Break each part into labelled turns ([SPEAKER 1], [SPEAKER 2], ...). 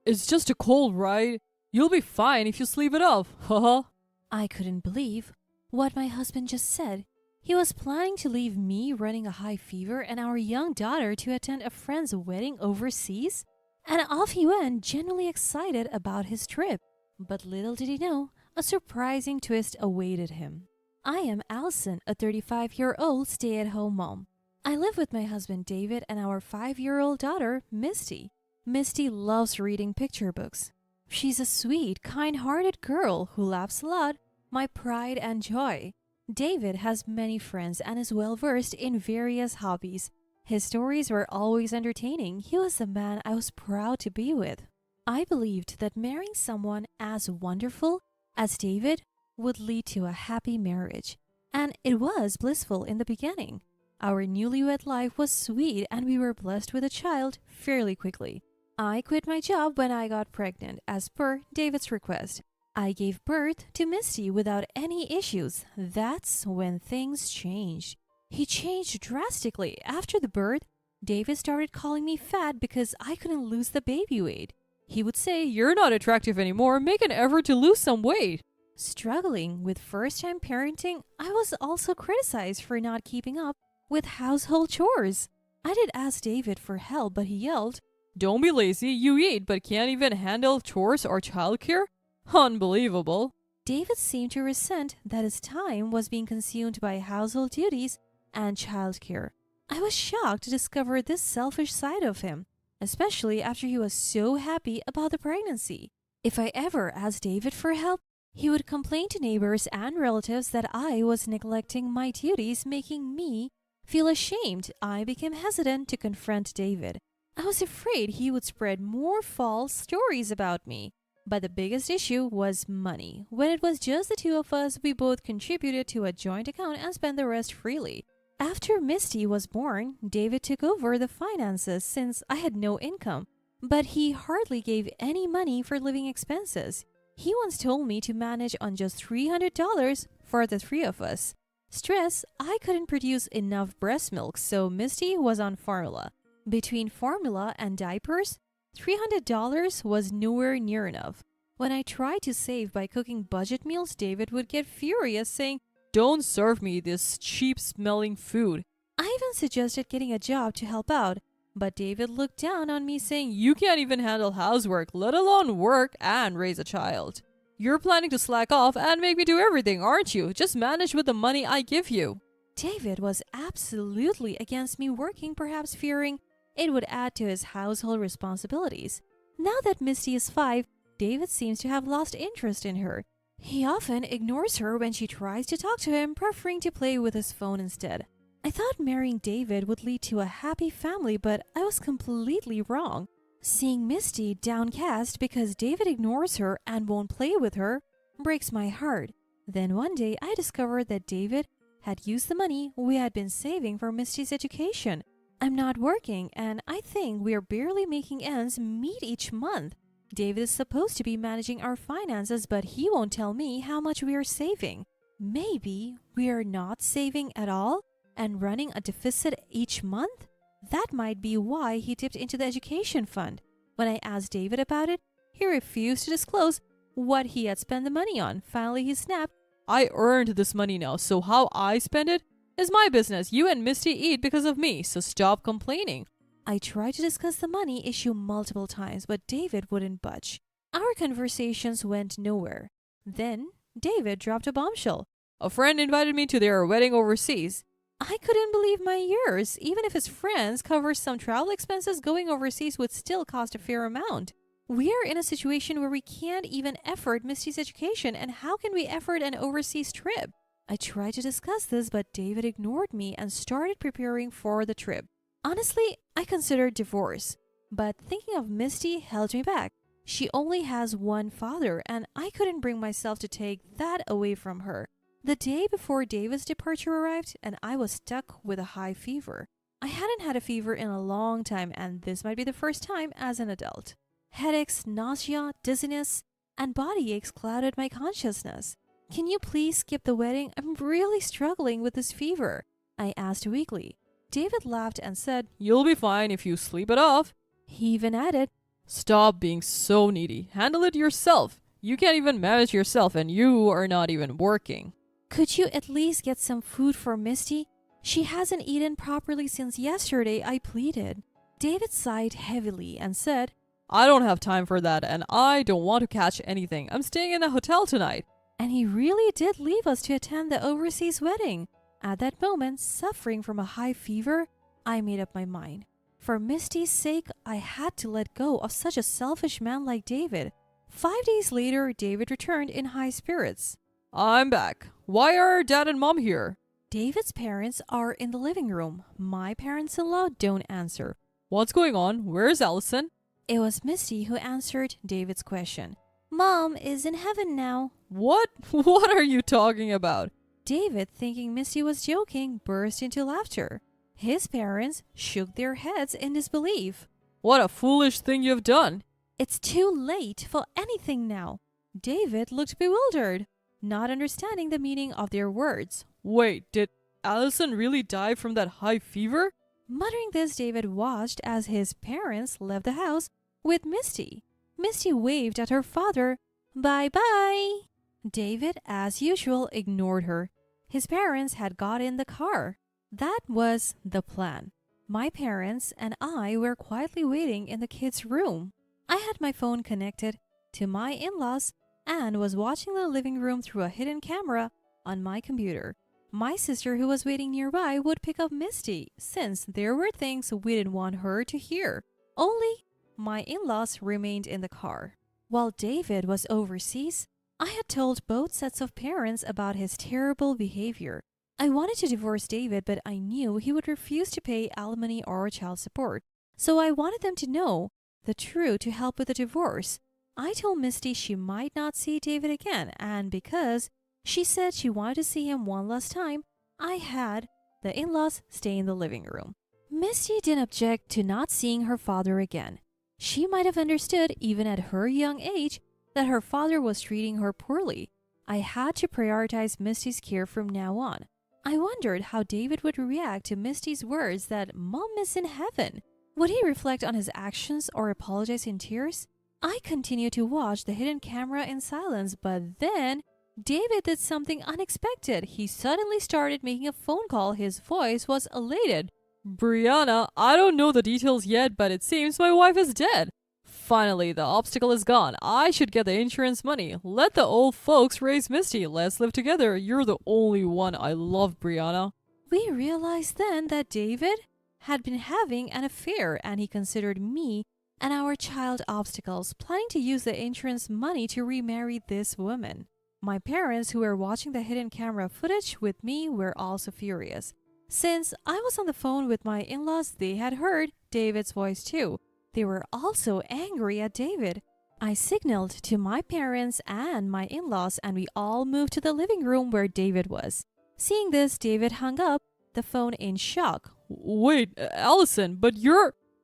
[SPEAKER 1] It's just a cold, right? You'll be fine if you sleep it off, haha.
[SPEAKER 2] I couldn't believe what my husband just said. He was planning to leave me running a high fever and our young daughter to attend a friend's wedding overseas? And off he went, genuinely excited about his trip. But little did he know, a surprising twist awaited him. I am Allison, a 35-year-old stay-at-home mom. I live with my husband David and our 5-year-old daughter, Misty. Misty loves reading picture books. She's a sweet, kind-hearted girl who laughs a lot, my pride and joy. David has many friends and is well-versed in various hobbies. His stories were always entertaining. He was the man I was proud to be with. I believed that marrying someone as wonderful as David would lead to a happy marriage. And it was blissful in the beginning. Our newlywed life was sweet and we were blessed with a child fairly quickly. I quit my job when I got pregnant as per David's request. I gave birth to Misty without any issues. That's when things changed. He changed drastically. After the birth, David started calling me fat because I couldn't lose the baby weight. He would say,
[SPEAKER 1] You're not attractive anymore, make an effort to lose some weight.
[SPEAKER 2] Struggling with first-time parenting, I was also criticized for not keeping up with household chores. I did ask David for help, but he yelled,
[SPEAKER 1] Don't be lazy, you eat but can't even handle chores or childcare? Unbelievable.
[SPEAKER 2] David seemed to resent that his time was being consumed by household duties and childcare. I was shocked to discover this selfish side of him, especially after he was so happy about the pregnancy. If I ever asked David for help, he would complain to neighbors and relatives that I was neglecting my duties, making me feel ashamed. I became hesitant to confront David. I was afraid he would spread more false stories about me. But the biggest issue was money. When it was just the two of us, we both contributed to a joint account and spent the rest freely. After Misty was born, David took over the finances since I had no income. But he hardly gave any money for living expenses. He once told me to manage on just $300 for the three of us. Stress, I couldn't produce enough breast milk, so Misty was on formula. Between formula and diapers, $300 was nowhere near enough. When I tried to save by cooking budget meals, David would get furious, saying,
[SPEAKER 1] Don't serve me this cheap-smelling food.
[SPEAKER 2] I even suggested getting a job to help out, but David looked down on me, saying,
[SPEAKER 1] You can't even handle housework, let alone work and raise a child. You're planning to slack off and make me do everything, aren't you? Just manage with the money I give you.
[SPEAKER 2] David was absolutely against me working, perhaps fearing it would add to his household responsibilities. Now that Misty is 5, David seems to have lost interest in her. He often ignores her when she tries to talk to him, preferring to play with his phone instead. I thought marrying David would lead to a happy family, but I was completely wrong. Seeing Misty downcast because David ignores her and won't play with her breaks my heart. Then one day I discovered that David had used the money we had been saving for Misty's education. I'm not working, and I think we are barely making ends meet each month. David is supposed to be managing our finances, but he won't tell me how much we are saving. Maybe we are not saving at all and running a deficit each month? That might be why he dipped into the education fund. When I asked David about it, he refused to disclose what he had spent the money on. Finally, he snapped,
[SPEAKER 1] I earned this money now, so how I spend it is my business. You and Misty eat because of me, so stop complaining.
[SPEAKER 2] I tried to discuss the money issue multiple times, but David wouldn't budge. Our conversations went nowhere. Then, David dropped a bombshell.
[SPEAKER 1] A friend invited me to their wedding overseas.
[SPEAKER 2] I couldn't believe my ears. Even if his friends covered some travel expenses, going overseas would still cost a fair amount. We are in a situation where we can't even afford Misty's education, and how can we afford an overseas trip? I tried to discuss this, but David ignored me and started preparing for the trip. Honestly, I considered divorce, but thinking of Misty held me back. She only has one father, and I couldn't bring myself to take that away from her. The day before David's departure arrived, and I was stuck with a high fever. I hadn't had a fever in a long time, and this might be the first time as an adult. Headaches, nausea, dizziness, and body aches clouded my consciousness. Can you please skip the wedding? I'm really struggling with this fever, I asked weakly. David laughed and said,
[SPEAKER 1] You'll be fine if you sleep it off.
[SPEAKER 2] He even added,
[SPEAKER 1] Stop being so needy. Handle it yourself. You can't even manage yourself and you are not even working.
[SPEAKER 2] Could you at least get some food for Misty? She hasn't eaten properly since yesterday, I pleaded. David sighed heavily and said,
[SPEAKER 1] I don't have time for that and I don't want to catch anything. I'm staying in a hotel tonight.
[SPEAKER 2] And he really did leave us to attend the overseas wedding. At that moment, suffering from a high fever, I made up my mind. For Misty's sake, I had to let go of such a selfish man like David. 5 days later, David returned in high spirits.
[SPEAKER 1] I'm back. Why are Dad and Mom here?
[SPEAKER 2] David's parents are in the living room. My parents-in-law don't answer.
[SPEAKER 1] What's going on? Where's Allison?
[SPEAKER 2] It was Misty who answered David's question. Mom is in heaven now.
[SPEAKER 1] What? What are you talking about?
[SPEAKER 2] David, thinking Misty was joking, burst into laughter. His parents shook their heads in disbelief.
[SPEAKER 1] What a foolish thing you've done.
[SPEAKER 2] It's too late for anything now. David looked bewildered, not understanding the meaning of their words.
[SPEAKER 1] Wait, did Allison really die from that high fever?
[SPEAKER 2] Muttering this, David watched as his parents left the house with Misty. Misty waved at her father. Bye-bye. David, as usual, ignored her. His parents had got in the car. That was the plan. My parents and I were quietly waiting in the kids' room. I had my phone connected to my in-laws and was watching the living room through a hidden camera on my computer. My sister, who was waiting nearby, would pick up Misty since there were things we didn't want her to hear. Only my in-laws remained in the car. While David was overseas, I had told both sets of parents about his terrible behavior. I wanted to divorce David, but I knew he would refuse to pay alimony or child support. So I wanted them to know the truth to help with the divorce. I told Misty she might not see David again, and because she said she wanted to see him one last time, I had the in-laws stay in the living room. Misty didn't object to not seeing her father again. She might have understood, even at her young age, that her father was treating her poorly. I had to prioritize Misty's care from now on. I wondered how David would react to Misty's words that Mom is in heaven. Would he reflect on his actions or apologize in tears? I continued to watch the hidden camera in silence, but then David did something unexpected. He suddenly started making a phone call. His voice was elated.
[SPEAKER 1] Brianna, I don't know the details yet, but it seems my wife is dead. Finally, the obstacle is gone. I should get the insurance money. Let the old folks raise Misty. Let's live together. You're the only one I love, Brianna.
[SPEAKER 2] We realized then that David had been having an affair and he considered me and our child obstacles, planning to use the insurance money to remarry this woman. My parents, who were watching the hidden camera footage with me, were also furious. Since I was on the phone with my in-laws, they had heard David's voice too. They were also angry at David. I signaled to my parents and my in-laws, and we all moved to the living room where David was. Seeing this, David hung up the phone in shock.
[SPEAKER 1] Wait, Allison, but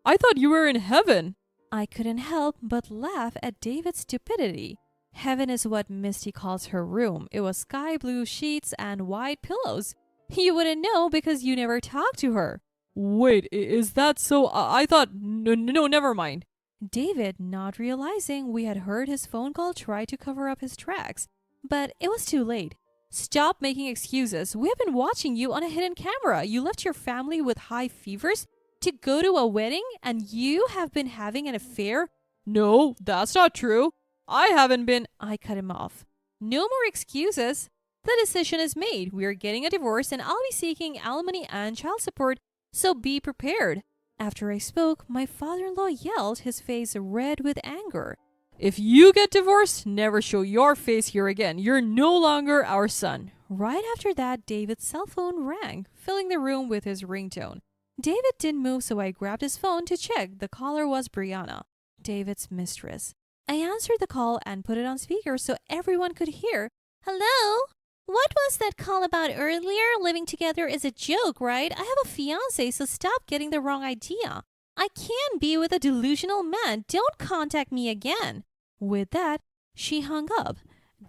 [SPEAKER 1] I thought you were in heaven.
[SPEAKER 2] I couldn't help but laugh at David's stupidity. Heaven is what Misty calls her room. It was sky blue sheets and white pillows. You wouldn't know because you never talked to her.
[SPEAKER 1] Wait, is that so? I thought... No, never mind.
[SPEAKER 2] David, not realizing we had heard his phone call, tried to cover up his tracks. But it was too late. Stop making excuses. We have been watching you on a hidden camera. You left your family with high fevers to go to a wedding, and you have been having an affair?
[SPEAKER 1] No, that's not true. I haven't been...
[SPEAKER 2] I cut him off. No more excuses. The decision is made. We are getting a divorce, and I'll be seeking alimony and child support, so be prepared. After I spoke, my father-in-law yelled, his face red with anger.
[SPEAKER 1] If you get divorced, never show your face here again. You're no longer our son.
[SPEAKER 2] Right after that, David's cell phone rang, filling the room with his ringtone. David didn't move, so I grabbed his phone to check. The caller was Brianna, David's mistress. I answered the call and put it on speaker so everyone could hear. Hello? What was that call about earlier? Living together is a joke, right? I have a fiancé, so stop getting the wrong idea. I can't be with a delusional man. Don't contact me again. With that, she hung up.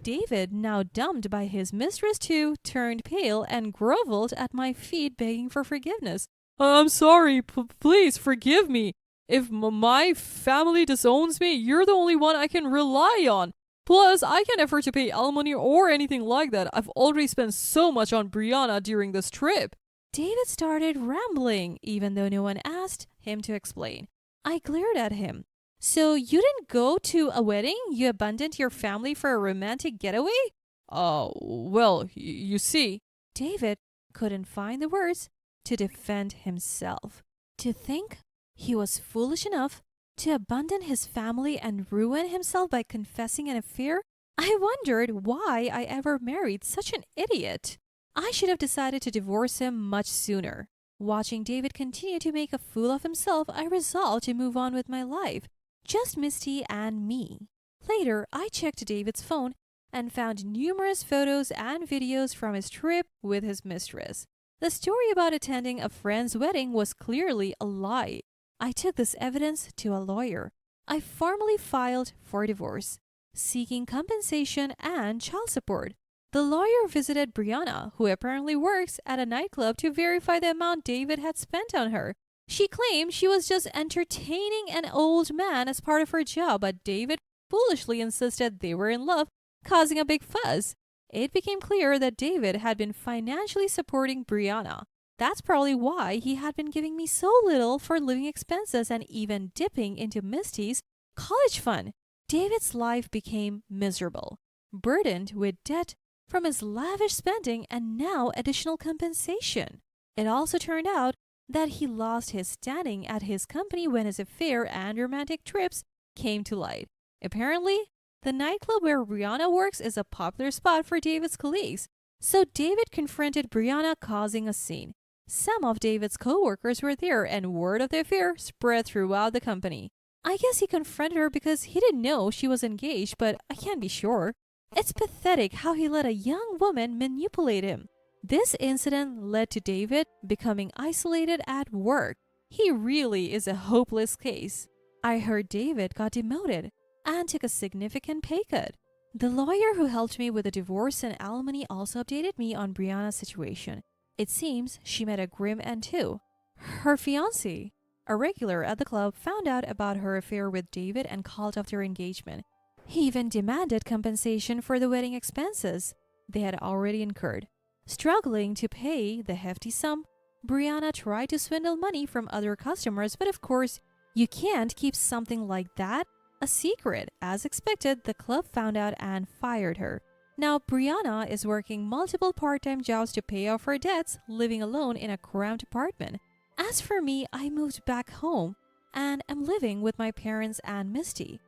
[SPEAKER 2] David, now dumped by his mistress too, turned pale and groveled at my feet begging for forgiveness.
[SPEAKER 1] I'm sorry. Please forgive me. If my family disowns me, you're the only one I can rely on. Plus, I can't afford to pay alimony or anything like that. I've already spent so much on Brianna during this trip.
[SPEAKER 2] David started rambling, even though no one asked him to explain. I glared at him. So you didn't go to a wedding? You abandoned your family for a romantic getaway?
[SPEAKER 1] Oh, well, you see.
[SPEAKER 2] David couldn't find the words to defend himself. To think he was foolish enough to abandon his family and ruin himself by confessing an affair? I wondered why I ever married such an idiot. I should have decided to divorce him much sooner. Watching David continue to make a fool of himself, I resolved to move on with my life. Just Misty and me. Later, I checked David's phone and found numerous photos and videos from his trip with his mistress. The story about attending a friend's wedding was clearly a lie. I took this evidence to a lawyer. I formally filed for divorce, seeking compensation and child support. The lawyer visited Brianna, who apparently works at a nightclub, to verify the amount David had spent on her. She claimed she was just entertaining an old man as part of her job, but David foolishly insisted they were in love, causing a big fuss. It became clear that David had been financially supporting Brianna. That's probably why he had been giving me so little for living expenses and even dipping into Misty's college fund. David's life became miserable, burdened with debt from his lavish spending and now additional compensation. It also turned out that he lost his standing at his company when his affair and romantic trips came to light. Apparently, the nightclub where Brianna works is a popular spot for David's colleagues, so David confronted Brianna, causing a scene. Some of David's co-workers were there and word of the affair spread throughout the company. I guess he confronted her because he didn't know she was engaged, but I can't be sure. It's pathetic how he let a young woman manipulate him. This incident led to David becoming isolated at work. He really is a hopeless case. I heard David got demoted and took a significant pay cut. The lawyer who helped me with the divorce and alimony also updated me on Brianna's situation. It seems she met a grim end too. Her fiancé, a regular at the club, found out about her affair with David and called off their engagement. He even demanded compensation for the wedding expenses they had already incurred. Struggling to pay the hefty sum, Brianna tried to swindle money from other customers, but of course, you can't keep something like that a secret. As expected, the club found out and fired her. Now, Brianna is working multiple part-time jobs to pay off her debts, living alone in a cramped apartment. As for me, I moved back home and am living with my parents and Misty.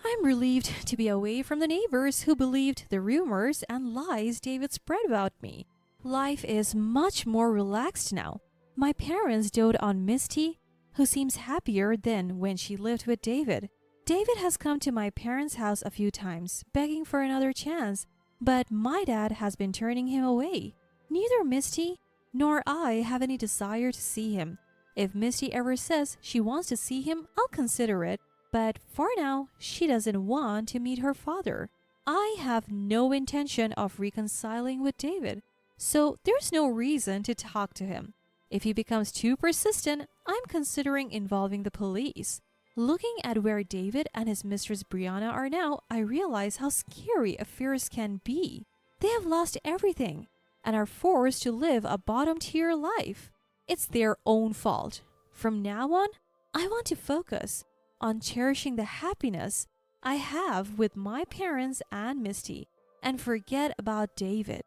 [SPEAKER 2] I'm relieved to be away from the neighbors who believed the rumors and lies David spread about me. Life is much more relaxed now. My parents dote on Misty, who seems happier than when she lived with David. David has come to my parents' house a few times, begging for another chance, but my dad has been turning him away. Neither Misty nor I have any desire to see him. If Misty ever says she wants to see him, I'll consider it, but for now, she doesn't want to meet her father. I have no intention of reconciling with David, so there's no reason to talk to him. If he becomes too persistent, I'm considering involving the police. Looking at where David and his mistress Brianna are now, I realize how scary affairs can be. They have lost everything and are forced to live a bottom-tier life. It's their own fault. From now on, I want to focus on cherishing the happiness I have with my parents and Misty and forget about David.